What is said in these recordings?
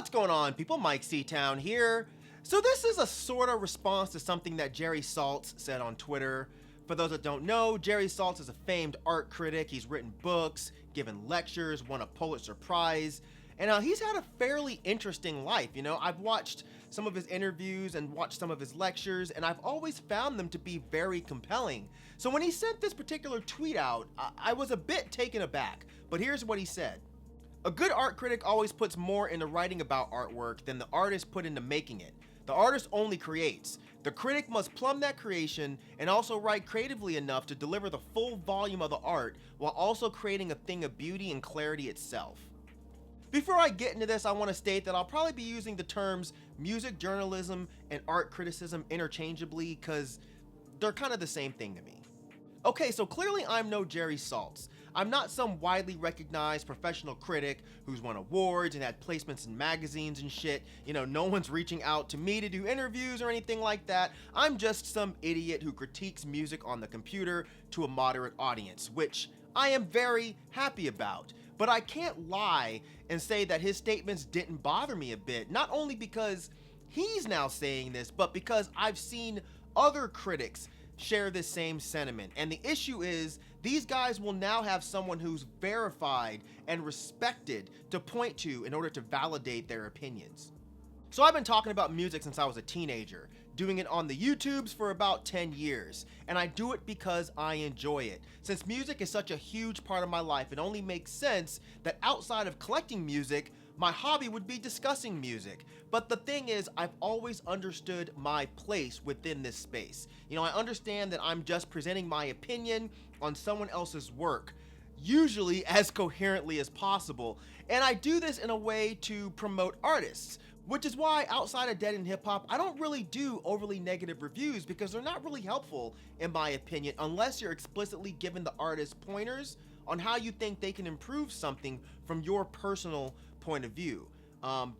What's going on, people? Myke C-Town here. So this is a sort of response to something that Jerry Saltz said on Twitter. For those that don't know, Jerry Saltz is a famed art critic. He's written books, given lectures, won a Pulitzer Prize, and he's had a fairly interesting life. I've watched some of his interviews and watched some of his lectures, and I've always found them to be very compelling. So when he sent this particular tweet out, I was a bit taken aback, but here's what he said. A good art critic always puts more into writing about artwork than the artist put into making it. The artist only creates. The critic must plumb that creation and also write creatively enough to deliver the full volume of the art while also creating a thing of beauty and clarity itself. Before I get into this, I want to state that I'll probably be using the terms music journalism and art criticism interchangeably because they're kind of the same thing to me. Okay, so clearly I'm no Jerry Saltz. I'm not some widely recognized professional critic who's won awards and had placements in magazines and shit. No one's reaching out to me to do interviews or anything like that. I'm just some idiot who critiques music on the computer to a moderate audience, which I am very happy about. But I can't lie and say that his statements didn't bother me a bit, not only because he's now saying this, but because I've seen other critics share this same sentiment. And the issue is, these guys will now have someone who's verified and respected to point to in order to validate their opinions. So I've been talking about music since I was a teenager, doing it on the YouTubes for about 10 years, and I do it because I enjoy it. Since music is such a huge part of my life, it only makes sense that outside of collecting music, my hobby would be discussing music. But the thing is, I've always understood my place within this space. I understand that I'm just presenting my opinion on someone else's work, usually as coherently as possible. And I do this in a way to promote artists, which is why outside of Dead End Hip Hop, I don't really do overly negative reviews because they're not really helpful, in my opinion, unless you're explicitly given the artist pointers on how you think they can improve something from your personal point of view.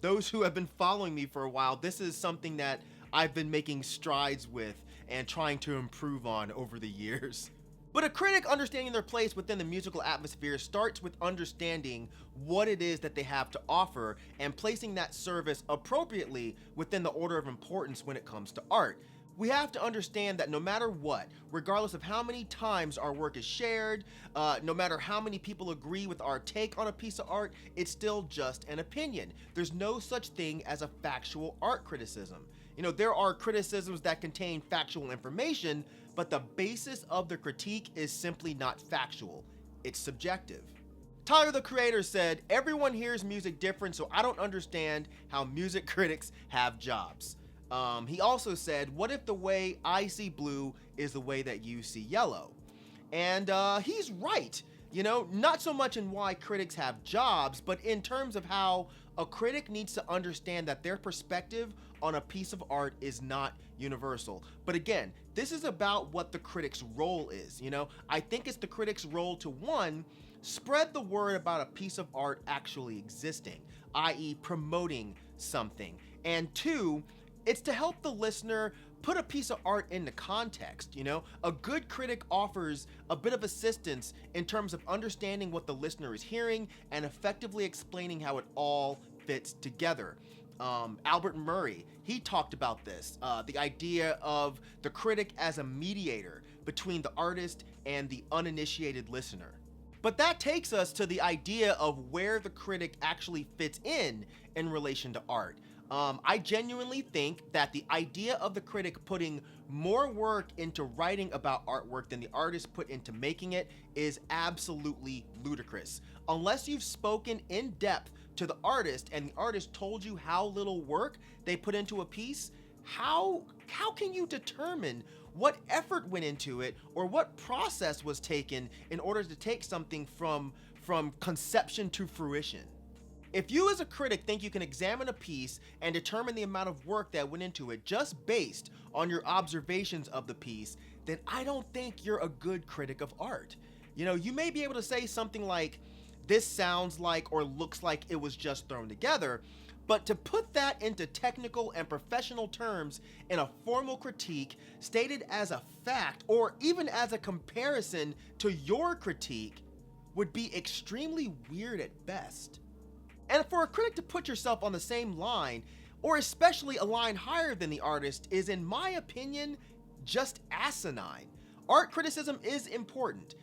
Those who have been following me for a while, this is something that I've been making strides with and trying to improve on over the years. But a critic understanding their place within the musical atmosphere starts with understanding what it is that they have to offer and placing that service appropriately within the order of importance when it comes to art. We have to understand that no matter what, regardless of how many times our work is shared, no matter how many people agree with our take on a piece of art, it's still just an opinion. There's no such thing as a factual art criticism. There are criticisms that contain factual information, but the basis of the critique is simply not factual. It's subjective. Tyler, the Creator, said, "Everyone hears music different, so I don't understand how music critics have jobs." He also said, "What if the way I see blue is the way that you see yellow?" And he's right. Not so much in why critics have jobs, but in terms of how a critic needs to understand that their perspective on a piece of art is not universal. But again, this is about what the critic's role is. I think it's the critic's role to, one, spread the word about a piece of art actually existing, i.e. promoting something, and two, it's to help the listener put a piece of art into context. A good critic offers a bit of assistance in terms of understanding what the listener is hearing and effectively explaining how it all fits together. Albert Murray, he talked about this, the idea of the critic as a mediator between the artist and the uninitiated listener. But that takes us to the idea of where the critic actually fits in relation to art. I genuinely think that the idea of the critic putting more work into writing about artwork than the artist put into making it is absolutely ludicrous. Unless you've spoken in depth to the artist and the artist told you how little work they put into a piece, how can you determine what effort went into it or what process was taken in order to take something from conception to fruition? If you as a critic think you can examine a piece and determine the amount of work that went into it just based on your observations of the piece, then I don't think you're a good critic of art. You may be able to say something like, "This sounds like or looks like it was just thrown together," but to put that into technical and professional terms in a formal critique stated as a fact or even as a comparison to your critique would be extremely weird at best. And for a critic to put yourself on the same line, or especially a line higher than the artist, is, in my opinion, just asinine. Art criticism is important.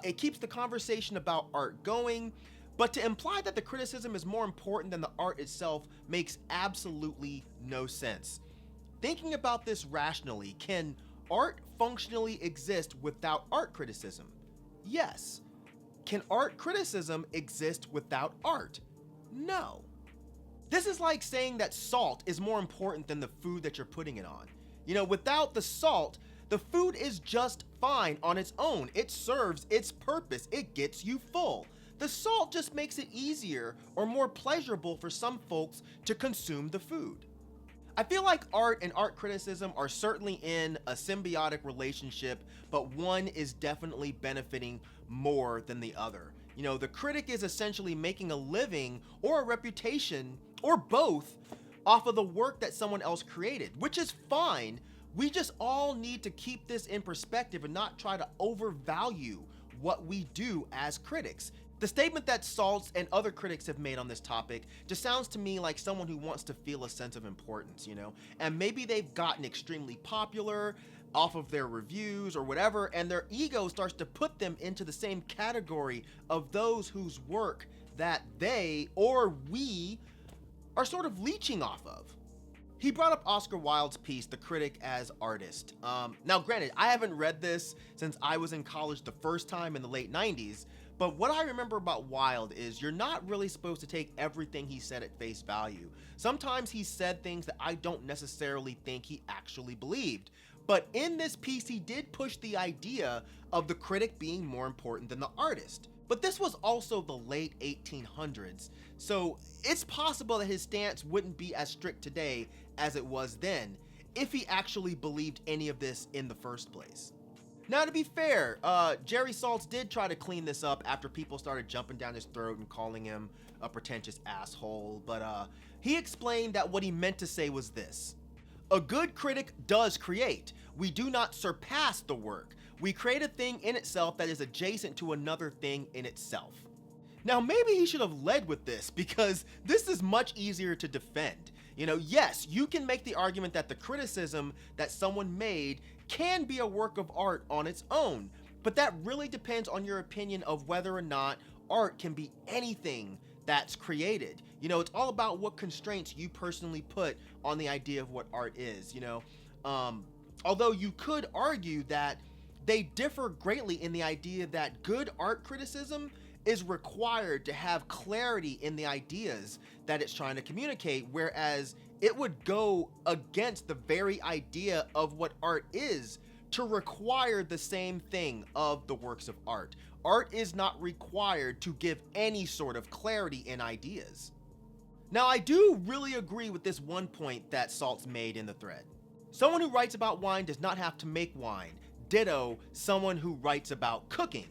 It keeps the conversation about art going, but to imply that the criticism is more important than the art itself makes absolutely no sense. Thinking about this rationally, can art functionally exist without art criticism? Yes. Can art criticism exist without art? No. This is like saying that salt is more important than the food that you're putting it on. Without the salt, the food is just fine on its own. It serves its purpose. It gets you full. The salt just makes it easier or more pleasurable for some folks to consume the food. I feel like art and art criticism are certainly in a symbiotic relationship, but one is definitely benefiting more than the other. The critic is essentially making a living or a reputation, or both, off of the work that someone else created, which is fine. We just all need to keep this in perspective and not try to overvalue what we do as critics. The statement that Saltz and other critics have made on this topic just sounds to me like someone who wants to feel a sense of importance, and maybe they've gotten extremely popular off of their reviews or whatever, and their ego starts to put them into the same category of those whose work that they or we are sort of leeching off of. He brought up Oscar Wilde's piece, The Critic as Artist. Now granted, I haven't read this since I was in college the first time in the late 90s, but what I remember about Wilde is you're not really supposed to take everything he said at face value. Sometimes he said things that I don't necessarily think he actually believed. But in this piece, he did push the idea of the critic being more important than the artist. But this was also the late 1800s, so it's possible that his stance wouldn't be as strict today as it was then, if he actually believed any of this in the first place. Now, to be fair, Jerry Saltz did try to clean this up after people started jumping down his throat and calling him a pretentious asshole, but he explained that what he meant to say was this: a good critic does create. We do not surpass the work. We create a thing in itself that is adjacent to another thing in itself. Now, maybe he should have led with this, because this is much easier to defend. Yes, you can make the argument that the criticism that someone made can be a work of art on its own, but that really depends on your opinion of whether or not art can be anything that's created. It's all about what constraints you personally put on the idea of what art is, although you could argue that they differ greatly in the idea that good art criticism is required to have clarity in the ideas that it's trying to communicate, whereas it would go against the very idea of what art is to require the same thing of the works of art. Art is not required to give any sort of clarity in ideas. Now, I do really agree with this one point that Saltz made in the thread. Someone who writes about wine does not have to make wine. Ditto someone who writes about cooking.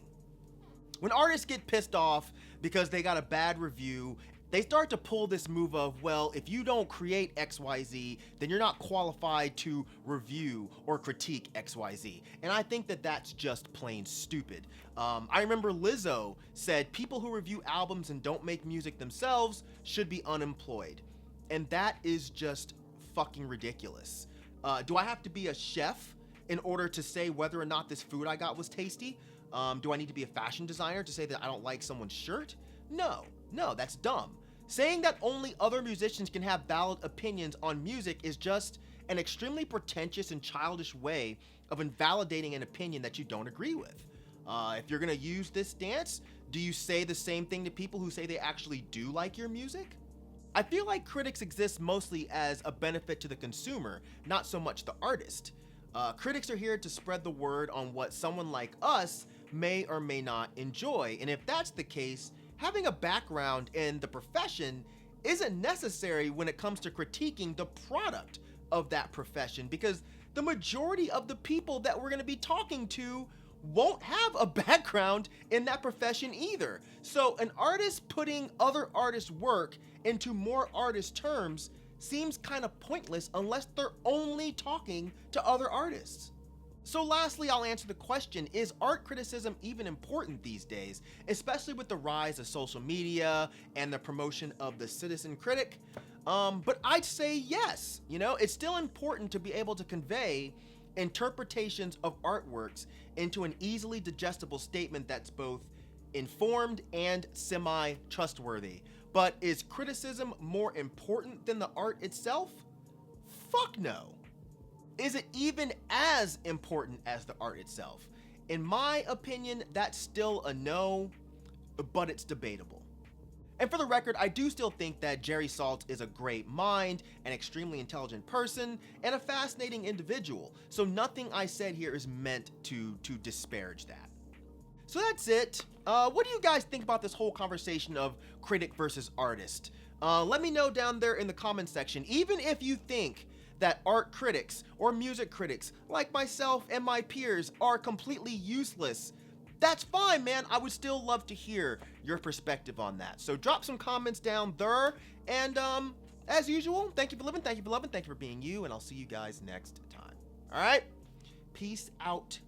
When artists get pissed off because they got a bad review, they start to pull this move of, well, if you don't create XYZ, then you're not qualified to review or critique XYZ. And I think that that's just plain stupid. I remember Lizzo said people who review albums and don't make music themselves should be unemployed. And that is just fucking ridiculous. Do I have to be a chef in order to say whether or not this food I got was tasty? Do I need to be a fashion designer to say that I don't like someone's shirt? No, that's dumb. Saying that only other musicians can have valid opinions on music is just an extremely pretentious and childish way of invalidating an opinion that you don't agree with. If you're gonna use this stance, do you say the same thing to people who say they actually do like your music? I feel like critics exist mostly as a benefit to the consumer, not so much the artist. Critics are here to spread the word on what someone like us may or may not enjoy, and if that's the case, having a background in the profession isn't necessary when it comes to critiquing the product of that profession, because the majority of the people that we're going to be talking to won't have a background in that profession either. So an artist putting other artists' work into more artist terms seems kind of pointless unless they're only talking to other artists. So lastly, I'll answer the question, is art criticism even important these days, especially with the rise of social media and the promotion of the citizen critic? But I'd say yes. It's still important to be able to convey interpretations of artworks into an easily digestible statement that's both informed and semi-trustworthy. But is criticism more important than the art itself? Fuck no. Is it even as important as the art itself? In my opinion, that's still a no, but it's debatable. And for the record, I do still think that Jerry Saltz is a great mind, an extremely intelligent person, and a fascinating individual, so nothing I said here is meant to disparage that. So that's it. What do you guys think about this whole conversation of critic versus artist? Let me know down there in the comments section, even if you think that art critics or music critics like myself and my peers are completely useless. That's fine, man. I would still love to hear your perspective on that. So drop some comments down there. And as usual, thank you for living, thank you for loving, thank you for being you, and I'll see you guys next time. All right? Peace out.